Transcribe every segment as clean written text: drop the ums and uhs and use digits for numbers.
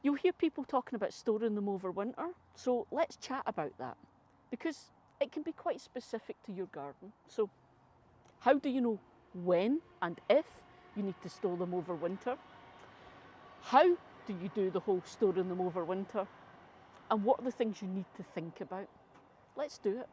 You'll hear people talking about storing them over winter, so let's chat about that, because it can be quite specific to your garden. So how do you know when and if you need to store them over winter? How do you do the whole storing them over winter? And what are the things you need to think about? Let's do it.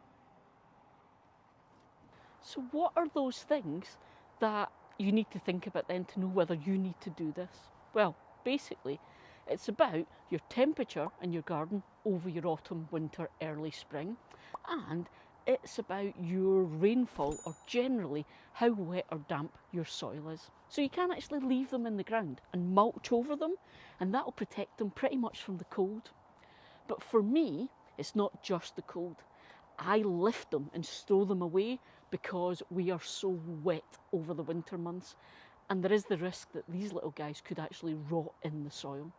So what are those things that you need to think about then to know whether you need to do this? Well, basically, it's about your temperature in your garden over your autumn, winter, early spring, and it's about your rainfall, or generally how wet or damp your soil is. So you can actually leave them in the ground and mulch over them, and that'll protect them pretty much from the cold. But for me, it's not just the cold. I lift them and store them away because we are so wet over the winter months, and there is the risk that these little guys could actually rot in the soil.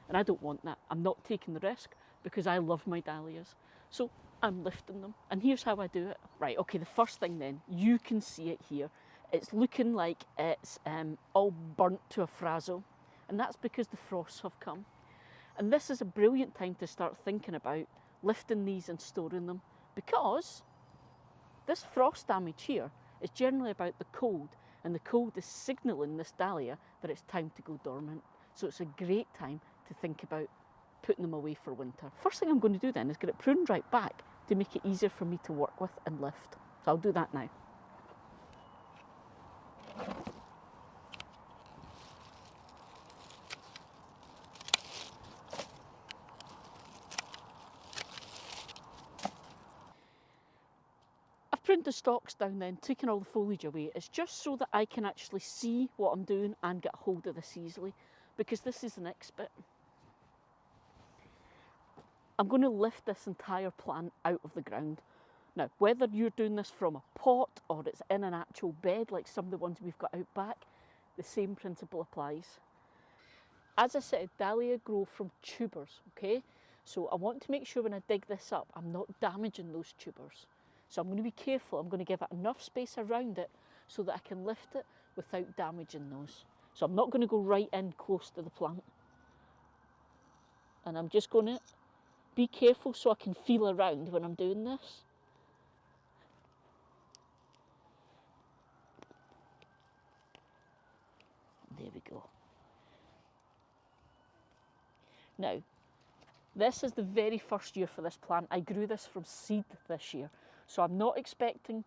And I don't want that. I'm not taking the risk because I love my dahlias. So I'm lifting them. And here's how I do it. Right, okay, the first thing then, you can see it here. It's looking like it's all burnt to a frazzle. And that's because the frosts have come. And this is a brilliant time to start thinking about lifting these and storing them, because this frost damage here is generally about the cold, and the cold is signalling this dahlia that it's time to go dormant. So it's a great time to think about putting them away for winter. First thing I'm going to do then is get it pruned right back to make it easier for me to work with and lift. So I'll do that now. I've pruned the stalks down then, taken all the foliage away. It's just so that I can actually see what I'm doing and get hold of this easily, because this is the next bit. I'm going to lift this entire plant out of the ground. Now, whether you're doing this from a pot or it's in an actual bed like some of the ones we've got out back, the same principle applies. As I said, dahlia grow from tubers, okay? So I want to make sure when I dig this up, I'm not damaging those tubers. So I'm going to be careful. I'm going to give it enough space around it so that I can lift it without damaging those. So I'm not going to go right in close to the plant. And I'm just going to be careful so I can feel around when I'm doing this. There we go. Now, this is the very first year for this plant. I grew this from seed this year. So I'm not expecting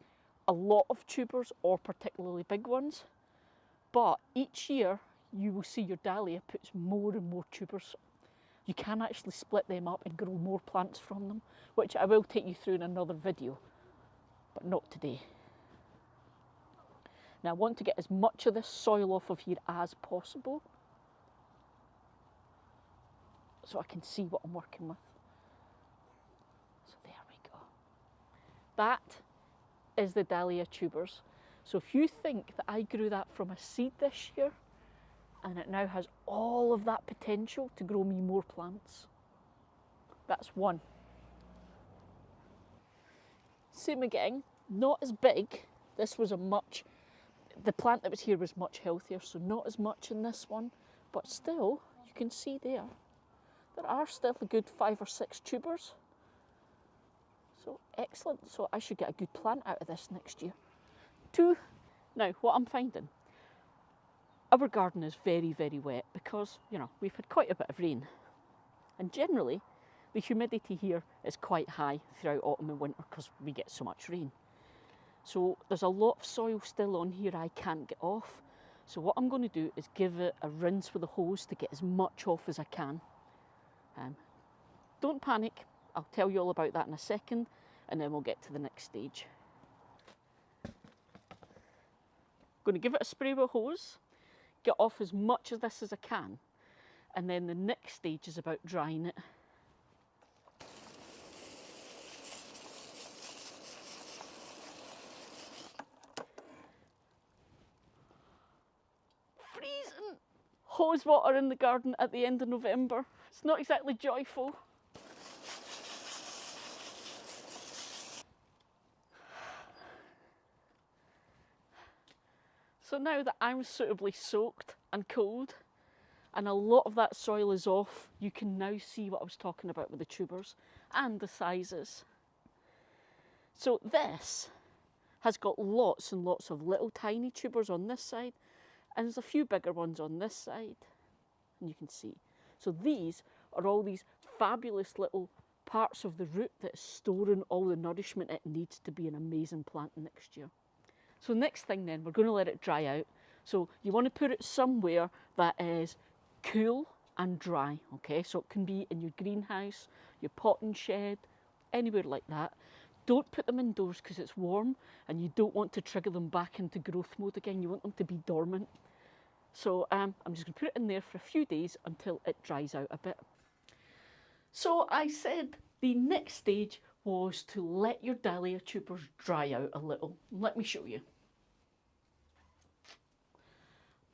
a lot of tubers or particularly big ones. But each year you will see your dahlia puts more and more tubers. You can actually split them up and grow more plants from them, which I will take you through in another video, but not today. Now I want to get as much of this soil off of here as possible so I can see what I'm working with. So there we go. That is the dahlia tubers. So if you think that I grew that from a seed this year, and it now has all of that potential to grow me more plants, that's one. Same again, not as big. This was the plant that was here was much healthier, so not as much in this one, but still, you can see there are still a good 5 or 6 tubers. So excellent, so I should get a good plant out of this next year. 2, now what I'm finding, our garden is very, very wet because, you know, we've had quite a bit of rain. And generally, the humidity here is quite high throughout autumn and winter because we get so much rain. So there's a lot of soil still on here I can't get off. So what I'm going to do is give it a rinse with a hose to get as much off as I can. Don't panic, I'll tell you all about that in a second, and then we'll get to the next stage. Going to give it a spray with a hose, get off as much of this as I can, and then the next stage is about drying it. Freezing hose water in the garden at the end of November. It's not exactly joyful. So now that I'm suitably soaked and cold, and a lot of that soil is off. You can now see what I was talking about with the tubers and the sizes. So this has got lots and lots of little tiny tubers on this side, and there's a few bigger ones on this side, and you can see. So these are all these fabulous little parts of the root that is storing all the nourishment it needs to be an amazing plant next year. So next thing then, we're going to let it dry out. So you want to put it somewhere that is cool and dry, okay? So it can be in your greenhouse, your potting shed, anywhere like that. Don't put them indoors because it's warm and you don't want to trigger them back into growth mode again. You want them to be dormant. So I'm just going to put it in there for a few days until it dries out a bit. So I said the next stage was to let your dahlia tubers dry out a little. Let me show you.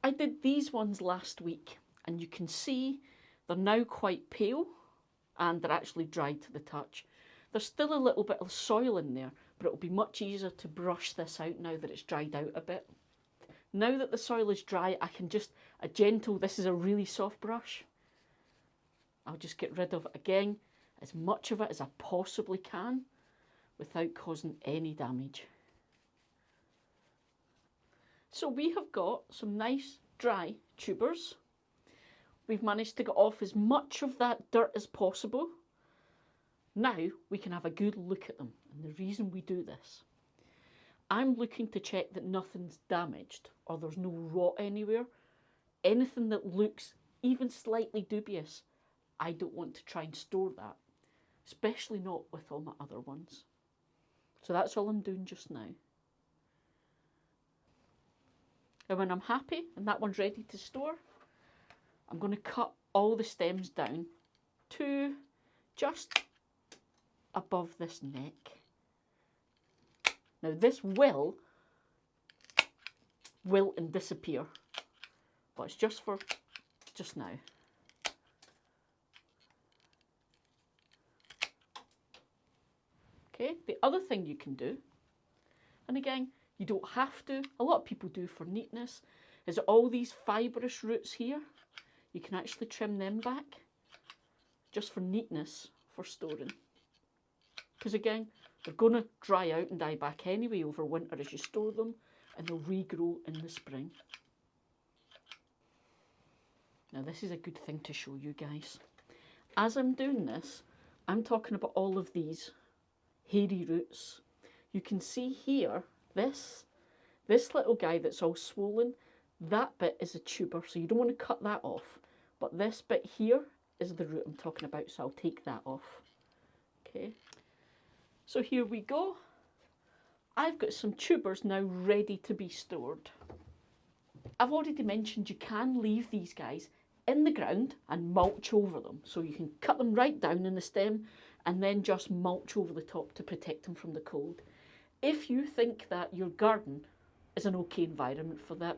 I did these ones last week and you can see they're now quite pale and they're actually dried to the touch. There's still a little bit of soil in there, but it'll be much easier to brush this out now that it's dried out a bit. Now that the soil is dry, I can just, this is a really soft brush. I'll just get rid of, again, as much of it as I possibly can without causing any damage. So we have got some nice dry tubers. We've managed to get off as much of that dirt as possible. Now we can have a good look at them. And the reason we do this, I'm looking to check that nothing's damaged or there's no rot anywhere. Anything that looks even slightly dubious, I don't want to try and store that, especially not with all my other ones. So that's all I'm doing just now. And when I'm happy and that one's ready to store, I'm going to cut all the stems down to just above this neck. Now this will wilt and disappear, but it's just for just now. Okay, the other thing you can do, and again, you don't have to, a lot of people do for neatness, is all these fibrous roots here, you can actually trim them back, just for neatness, for storing. Because again, they're going to dry out and die back anyway over winter as you store them, and they'll regrow in the spring. Now this is a good thing to show you guys. As I'm doing this, I'm talking about all of these hairy roots. You can see here, this little guy that's all swollen, that bit is a tuber, so you don't want to cut that off. But this bit here is the root I'm talking about, so I'll take that off. Okay, so here we go. I've got some tubers now ready to be stored. I've already mentioned you can leave these guys in the ground and mulch over them. So you can cut them right down in the stem and then just mulch over the top to protect them from the cold. If you think that your garden is an okay environment for that,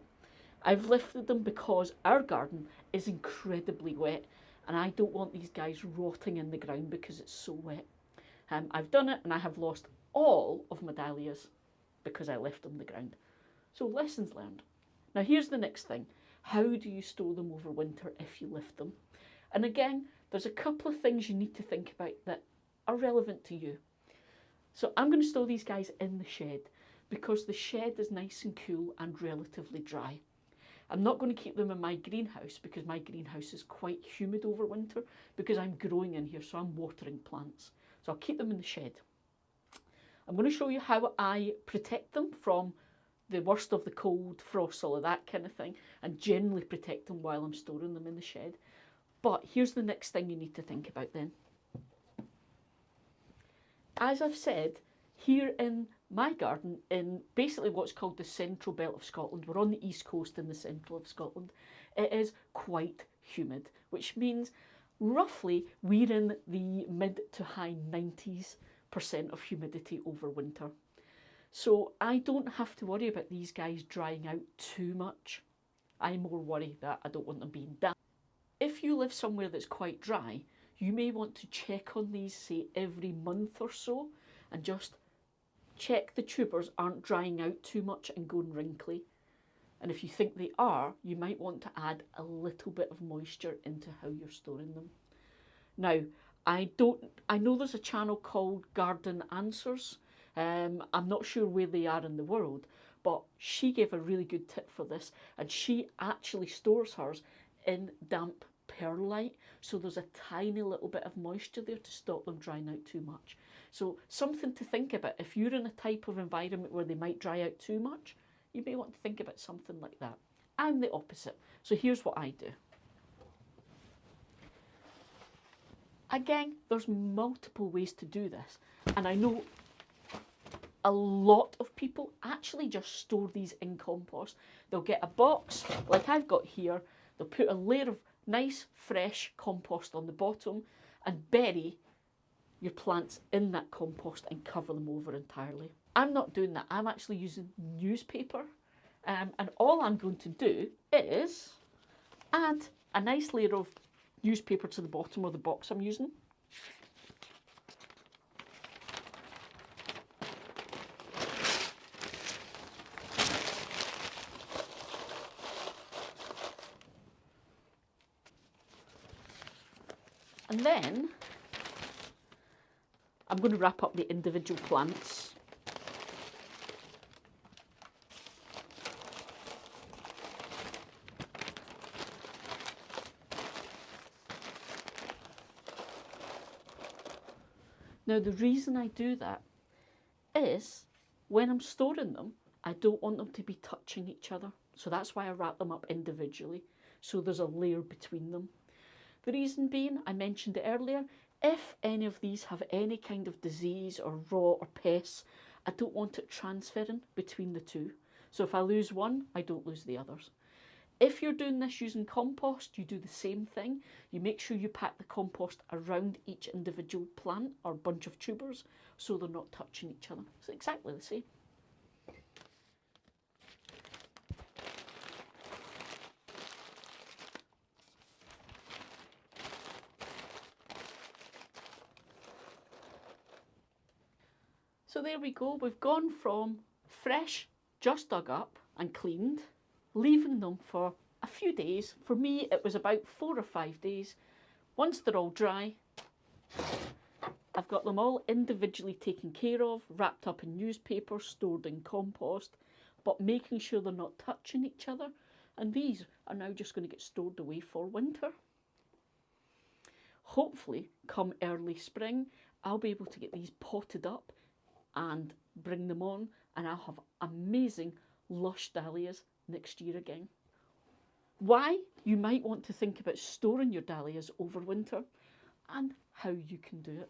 I've lifted them because our garden is incredibly wet and I don't want these guys rotting in the ground because it's so wet. I've done it and I have lost all of my dahlias because I left them in the ground. So lessons learned. Now here's the next thing. How do you store them over winter if you lift them? And again, there's a couple of things you need to think about that are relevant to you. So I'm going to store these guys in the shed because the shed is nice and cool and relatively dry. I'm not going to keep them in my greenhouse because my greenhouse is quite humid over winter because I'm growing in here, so I'm watering plants. So I'll keep them in the shed. I'm going to show you how I protect them from the worst of the cold, frost, all of that kind of thing, and generally protect them while I'm storing them in the shed. But here's the next thing you need to think about then. As I've said, here in my garden, in basically what's called the central belt of Scotland, we're on the east coast in the central of Scotland, it is quite humid, which means roughly we're in the mid to high 90% of humidity over winter. So I don't have to worry about these guys drying out too much. I more worry that I don't want them being damp. If you live somewhere that's quite dry, you may want to check on these, say, every month or so, and just check the tubers aren't drying out too much and going wrinkly. And if you think they are, you might want to add a little bit of moisture into how you're storing them. Now, I know there's a channel called Garden Answers. I'm not sure where they are in the world, but she gave a really good tip for this, and she actually stores hers in damp perlite, so there's a tiny little bit of moisture there to stop them drying out too much. So something to think about. If you're in a type of environment where they might dry out too much, you may want to think about something like that. I'm the opposite, so here's what I do. Again, there's multiple ways to do this, and I know a lot of people actually just store these in compost. They'll get a box like I've got here, they'll put a layer of nice fresh compost on the bottom and bury your plants in that compost and cover them over entirely. I'm not doing that. I'm actually using newspaper, and all I'm going to do is add a nice layer of newspaper to the bottom of the box I'm using. And then I'm going to wrap up the individual plants. Now, the reason I do that is when I'm storing them, I don't want them to be touching each other. So that's why I wrap them up individually, so there's a layer between them. The reason being, I mentioned it earlier, if any of these have any kind of disease or rot or pests, I don't want it transferring between the two. So if I lose one, I don't lose the others. If you're doing this using compost, you do the same thing. You make sure you pack the compost around each individual plant or bunch of tubers so they're not touching each other. It's exactly the same. So there we go, we've gone from fresh, just dug up and cleaned, leaving them for a few days. For me, it was about 4 or 5 days. Once they're all dry, I've got them all individually taken care of, wrapped up in newspaper, stored in compost, but making sure they're not touching each other. And these are now just going to get stored away for winter. Hopefully, come early spring, I'll be able to get these potted up and bring them on, and I'll have amazing lush dahlias next year again. Why you might want to think about storing your dahlias over winter and how you can do it.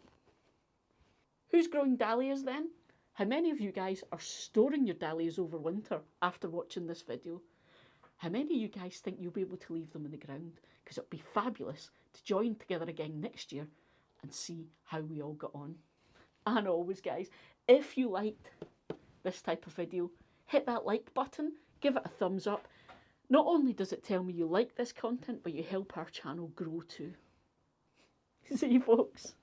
Who's growing dahlias then? How many of you guys are storing your dahlias over winter after watching this video? How many of you guys think you'll be able to leave them in the ground? Because it'll be fabulous to join together again next year and see how we all got on. And always, guys, if you liked this type of video, hit that like button, give it a thumbs up. Not only does it tell me you like this content, but you help our channel grow too. See you, folks.